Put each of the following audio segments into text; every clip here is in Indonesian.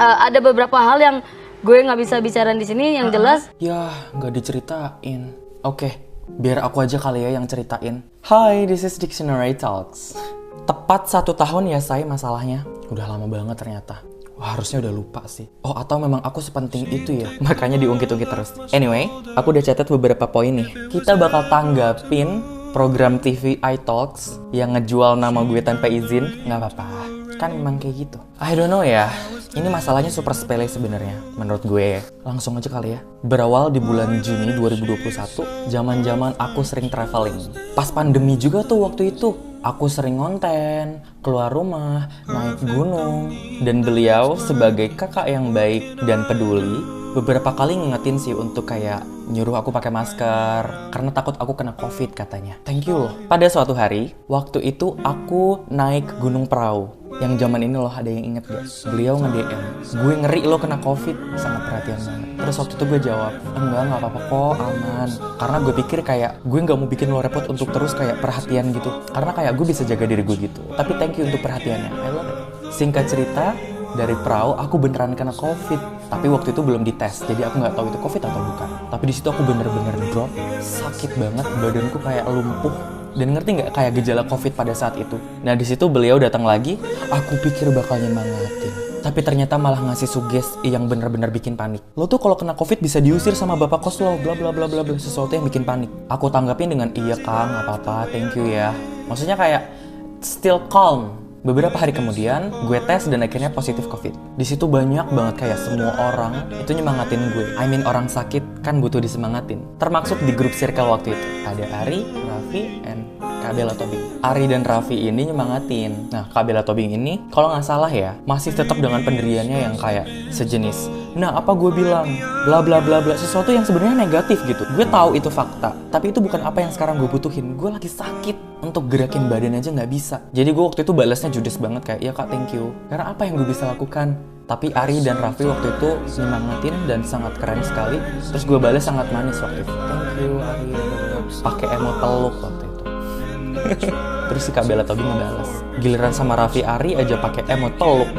ada beberapa hal yang gue nggak bisa bicarain di sini. Yang jelas ya nggak diceritain. Oke, biar aku aja kali ya yang ceritain. Hi, this is Dictionary Talks. Tepat 1 tahun ya say masalahnya. Udah lama banget ternyata. Wah, harusnya udah lupa sih. Oh, atau memang aku sepenting itu ya. Makanya diungkit-ungkit terus. Anyway, aku udah catat beberapa poin nih. Kita bakal tanggapin program TV iTalks yang ngejual nama gue tanpa izin. Nggak apa-apa, kan memang kayak gitu. I don't know ya. Ini masalahnya super sepele sebenarnya menurut gue. Langsung aja kali ya. Berawal di bulan Juni 2021, zaman-zaman aku sering traveling. Pas pandemi juga tuh waktu itu. Aku sering ngonten, keluar rumah, naik gunung. Dan beliau sebagai kakak yang baik dan peduli, beberapa kali ngingetin sih untuk kayak nyuruh aku pakai masker karena takut aku kena COVID katanya. Thank you loh. Pada suatu hari, waktu itu aku naik Gunung Prau. Yang zaman ini loh, ada yang inget gak? Beliau nge-DM, gue ngeri lo kena COVID, sangat perhatian banget. Terus waktu itu gue jawab, enggak apa-apa kok, aman. Karena gue pikir kayak, gue gak mau bikin lo repot untuk terus kayak perhatian gitu. Karena kayak gue bisa jaga diri gue gitu. Tapi thank you untuk perhatiannya, I love it. Singkat cerita, dari Prau aku beneran kena COVID. Tapi waktu itu belum dites, jadi aku nggak tahu itu COVID atau bukan. Tapi di situ aku bener-bener drop, sakit banget, badanku kayak lumpuh. Dan ngerti nggak kayak gejala COVID pada saat itu? Nah di situ beliau datang lagi, aku pikir bakal nyemangatin. Tapi ternyata malah ngasih suges yang bener-bener bikin panik. Lo tuh kalau kena COVID bisa diusir sama bapak kos lo, bla bla bla bla bla, sesuatu yang bikin panik. Aku tanggapin dengan iya Kang, nggak apa-apa, thank you ya. Maksudnya kayak still calm. Beberapa hari kemudian, gue tes dan akhirnya positif COVID. Di situ banyak banget kayak semua orang itu nyemangatin gue. I mean orang sakit kan butuh disemangatin. Termasuk di grup circle waktu itu. Ada Ari, Raffi, and Kabela Tobing. Ari dan Raffi ini nyemangatin. Nah, Kabela Tobing ini, kalau nggak salah ya, masih tetap dengan pendiriannya yang kayak sejenis. Nah, apa gue bilang? Bla bla bla bla. Sesuatu yang sebenarnya negatif gitu. Gue tahu itu fakta. Tapi itu bukan apa yang sekarang gue butuhin. Gue lagi sakit. Untuk gerakin badan aja nggak bisa. Jadi gue waktu itu balasnya judes banget kayak, ya kak thank you. Karena apa yang gue bisa lakukan? Tapi Ari dan Raffi waktu itu nyemangatin dan sangat keren sekali. Terus gue balas sangat manis waktu itu. Thank you Ari. Pakai emot peluk waktu itu. Terus si Kabela Tobing ngebalas. Giliran sama Raffi Ari aja pakai emot peluk.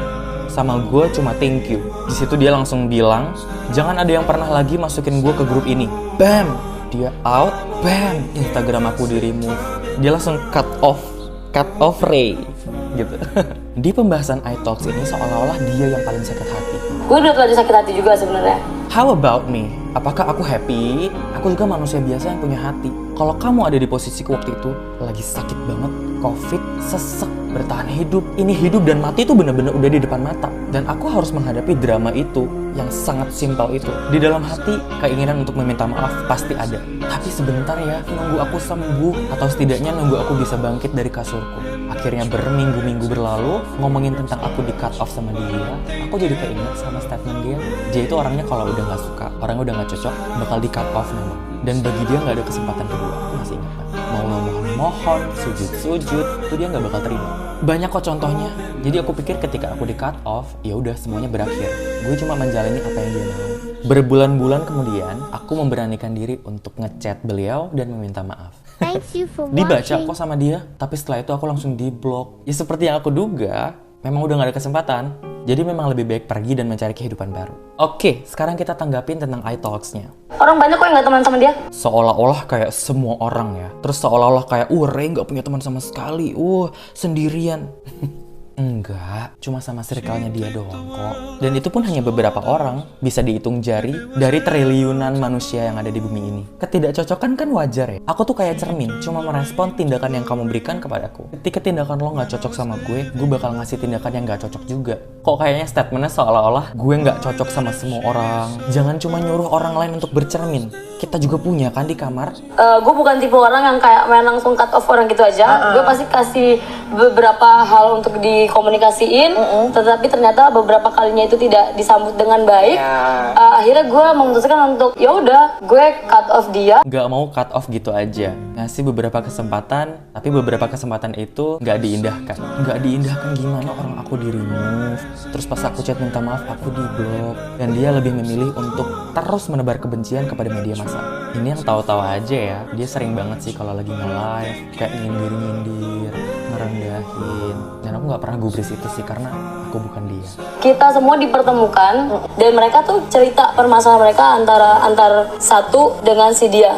Sama gue cuma thank you. Di situ dia langsung bilang, jangan ada yang pernah lagi masukin gue ke grup ini. Bam! Dia out. Bam! Instagram aku di remove. Dia langsung cut off Ray gitu. Di pembahasan iTalks ini seolah-olah dia yang paling sakit hati. gue udah terlalu sakit hati juga sebenarnya. How about me? Apakah aku happy? Aku juga manusia biasa yang punya hati. Kalau kamu ada di posisiku waktu itu, lagi sakit banget, COVID, sesek, bertahan hidup. Ini hidup dan mati itu benar-benar udah di depan mata. Dan aku harus menghadapi drama itu yang sangat simpel itu. Di dalam hati, keinginan untuk meminta maaf pasti ada. Tapi sebentar ya, nunggu aku sembuh. Atau setidaknya nunggu aku bisa bangkit dari kasurku. Akhirnya berminggu-minggu berlalu, ngomongin tentang aku di cut off sama dia. Aku jadi keinget sama statement dia. Dia itu orangnya kalau udah gak suka, orangnya udah gak cocok, bakal di cut off memang. Dan bagi dia gak ada kesempatan kedua. Aku masih ingat kan? Mau lo mohon-mohon, sujud-sujud, itu dia gak bakal terima. Banyak kok contohnya. Jadi aku pikir ketika aku di cut off, ya udah semuanya berakhir. Gue cuma menjalani apa yang dia mau. Berbulan-bulan kemudian, aku memberanikan diri untuk ngechat beliau dan meminta maaf. Dibaca kok sama dia, tapi setelah itu aku langsung di-block. Ya seperti yang aku duga, memang udah gak ada kesempatan. Jadi memang lebih baik pergi dan mencari kehidupan baru. Oke, sekarang kita tanggapin tentang iTalks-nya. Orang banyak kok yang gak teman sama dia. Seolah-olah kayak semua orang ya. Terus seolah-olah kayak, Ray gak punya teman sama sekali. Sendirian. Enggak, cuma sama circle-nya dia doang kok. Dan itu pun hanya beberapa orang, bisa dihitung jari dari triliunan manusia yang ada di bumi ini. Ketidakcocokan kan wajar ya. Aku tuh kayak cermin, cuma merespon tindakan yang kamu berikan kepadaku. Ketika tindakan lo gak cocok sama gue bakal ngasih tindakan yang gak cocok juga. Kok kayaknya statementnya seolah-olah gue gak cocok sama semua orang. Jangan cuma nyuruh orang lain untuk bercermin. Kita juga punya kan di kamar. Gue bukan tipe orang yang kayak main langsung cut off orang gitu aja. Gue pasti kasih beberapa hal untuk dikomunikasiin, tetapi ternyata beberapa kalinya itu tidak disambut dengan baik. Akhirnya gue memutuskan untuk ya udah gue cut off dia. Gak mau cut off gitu aja, ngasih beberapa kesempatan, tapi beberapa kesempatan itu gak diindahkan. Gak diindahkan gimana orang aku di remove, terus pas aku chat minta maaf aku di block, dan dia lebih memilih untuk terus menebar kebencian kepada media massa. Ini yang tahu-tahu aja ya, dia sering banget sih kalau lagi nge-live kayak nyindir-nyindir, rendahin. Dan aku nggak pernah gubris itu sih karena aku bukan dia. Kita semua dipertemukan dan mereka tuh cerita permasalahan mereka antar satu dengan si dia.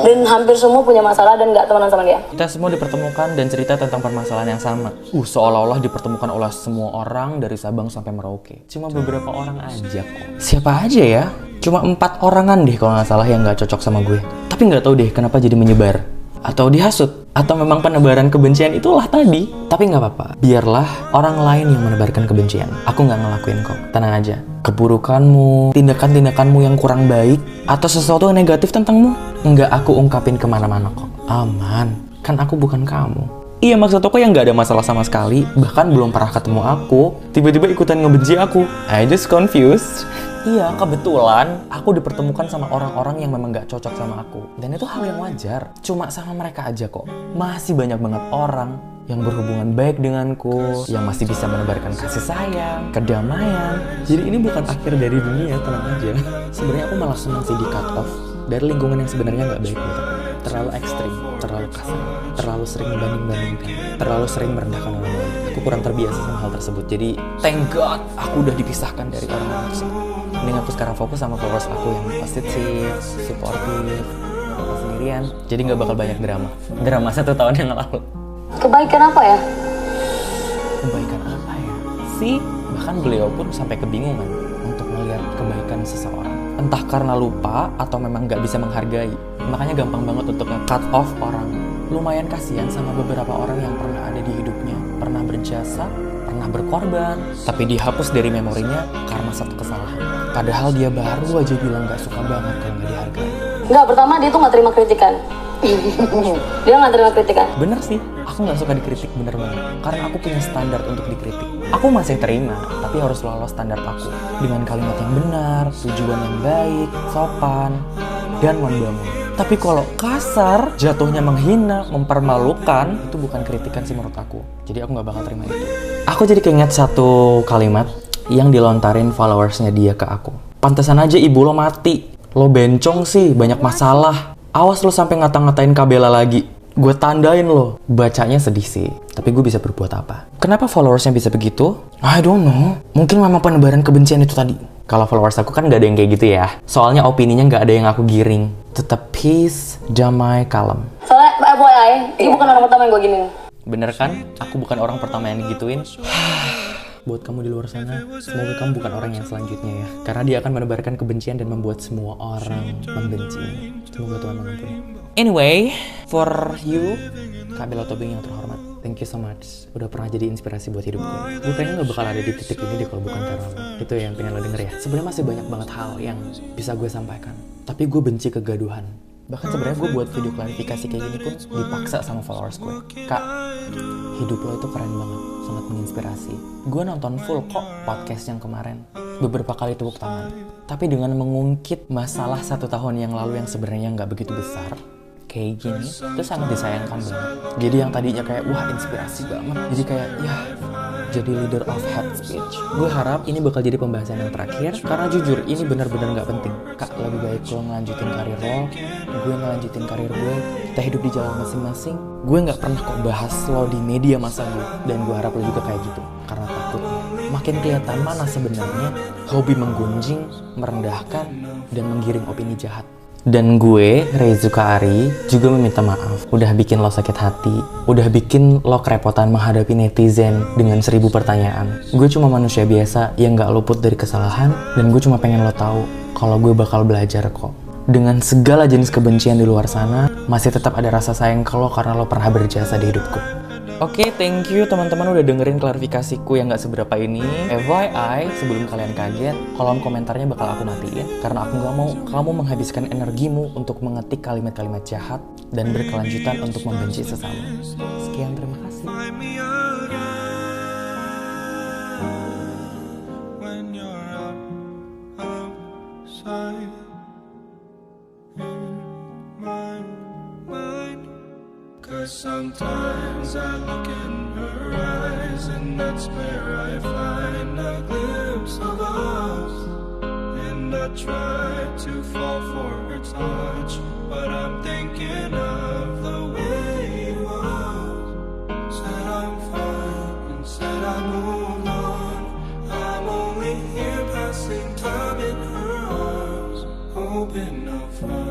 Dan hampir semua punya masalah dan nggak temenan sama dia. Kita semua dipertemukan dan cerita tentang permasalahan yang sama. Seolah-olah dipertemukan oleh semua orang dari Sabang sampai Merauke. Cuma beberapa orang aja kok. Siapa aja ya? Cuma 4 orangan deh kalau nggak salah yang nggak cocok sama gue. Tapi nggak tahu deh kenapa jadi menyebar. Atau dihasut. Atau memang penebaran kebencian itulah tadi. Tapi nggak apa-apa. Biarlah orang lain yang menebarkan kebencian. Aku nggak ngelakuin kok. Tenang aja. Keburukanmu, tindakan-tindakanmu yang kurang baik, atau sesuatu yang negatif tentangmu, nggak aku ungkapin kemana-mana kok. Aman. Kan aku bukan kamu. Iya, maksud aku yang nggak ada masalah sama sekali. Bahkan belum pernah ketemu aku. Tiba-tiba ikutan ngebenci aku. I just confused. Iya, kebetulan aku dipertemukan sama orang-orang yang memang gak cocok sama aku. Dan itu hal yang wajar. Cuma sama mereka aja kok. Masih banyak banget orang yang berhubungan baik denganku, yang masih bisa menebarkan kasih sayang, kedamaian. Jadi ini bukan akhir dari dunia, tenang aja. Sebenarnya aku malah senang sih di cut off dari lingkungan yang sebenarnya gak baik buat aku. Terlalu ekstrim, terlalu kasar, terlalu sering membanding-bandingkan, terlalu sering merendahkan orang lain. Aku kurang terbiasa sama hal tersebut. Jadi thank God aku udah dipisahkan dari orang-orang tersebut. Mending aku sekarang fokus sama followers aku yang positif, supportive, aku sendirian. Jadi gak bakal banyak drama. Drama 1 tahun yang lalu. Kebaikan apa ya? Kebaikan apa ya? Bahkan beliau pun sampai kebingungan untuk melihat kebaikan seseorang. Entah karena lupa atau memang gak bisa menghargai. Makanya gampang banget untuk nge-cut off orang. Lumayan kasihan sama beberapa orang yang pernah ada di hidupnya, pernah berjasa, pernah berkorban, tapi dihapus dari memorinya karena satu kesalahan. Padahal dia baru aja bilang gak suka banget kalau gak dihargai. Enggak, pertama dia tuh gak terima kritikan. Dia gak terima kritikan. Bener sih, aku gak suka dikritik, bener banget. Karena aku punya standar untuk dikritik. Aku masih terima, tapi harus lolos standar aku. Dengan kalimat yang benar, tujuan yang baik, sopan, dan membangun. Tapi kalau kasar, jatuhnya menghina, mempermalukan, itu bukan kritikan sih menurut aku. Jadi aku gak bakal terima itu. Aku jadi keinget satu kalimat yang dilontarin followersnya dia ke aku. Pantesan aja ibu lo mati. Lo bencong sih, banyak masalah. Awas lo sampai ngata-ngatain Kabela lagi. Gue tandain lo. Bacanya sedih sih, tapi gue bisa berbuat apa? Kenapa followersnya bisa begitu? I don't know. Mungkin memang penebaran kebencian itu tadi. Kalau followers aku kan gak ada yang kayak gitu ya. Soalnya opininya gak ada yang aku giring. Tetap peace, damai, kalem. Soalnya FYI, ini bukan orang pertama yang gue giniin. Bener kan? Aku bukan orang pertama yang digituin. Buat kamu di luar sana, semoga kamu bukan orang yang selanjutnya ya. Karena dia akan menebarkan kebencian dan membuat semua orang membenci. Semoga Tuhan mengampuni. Anyway, for you, Kabela Tobing yang terhormat, thank you so much. Udah pernah jadi inspirasi buat hidup gue. Gue kayaknya gak bakal ada di titik ini deh kalau bukan karena lo. Itu yang pengen lo denger ya. Sebenarnya masih banyak banget hal yang bisa gue sampaikan. Tapi gue benci kegaduhan. Bahkan sebenarnya gue buat video klarifikasi kayak gini pun dipaksa sama followers gue. Kak, hidup lo itu keren banget, sangat menginspirasi. Gue nonton full kok podcast yang kemarin. Beberapa kali tepuk tangan. Tapi dengan mengungkit masalah 1 tahun yang lalu yang sebenarnya nggak begitu besar, kayak gini, itu sangat disayangkan banget. Jadi yang tadinya kayak, wah inspirasi banget. Jadi kayak, ya, jadi leader of hate speech. Gue harap ini bakal jadi pembahasan yang terakhir. Karena jujur, ini benar-benar gak penting. Kak, lebih baik lo ngelanjutin karir lo, gue ngelanjutin karir gue. Kita hidup di jalan masing-masing. Gue gak pernah kok bahas lo di media masa gue. Dan gue harap lo juga kayak gitu. Karena takutnya makin kelihatan mana sebenarnya hobi menggunjing, merendahkan, dan menggiring opini jahat. Dan gue, Reizuka Ari, juga meminta maaf. Udah bikin lo sakit hati. Udah bikin lo kerepotan menghadapi netizen dengan 1000 pertanyaan. Gue cuma manusia biasa yang gak luput dari kesalahan. Dan gue cuma pengen lo tahu kalau gue bakal belajar kok. Dengan segala jenis kebencian di luar sana, masih tetap ada rasa sayang ke lo karena lo pernah berjasa di hidupku. Oke, thank you teman-teman udah dengerin klarifikasiku yang gak seberapa ini. FYI, sebelum kalian kaget, kolom komentarnya bakal aku matiin. Karena aku gak mau kamu menghabiskan energimu untuk mengetik kalimat-kalimat jahat dan berkelanjutan untuk membenci sesama. Sekian, terima kasih. Sometimes I look in her eyes, and that's where I find a glimpse of us. And I try to fall for her touch, but I'm thinking of the way it was. Said I'm open up front.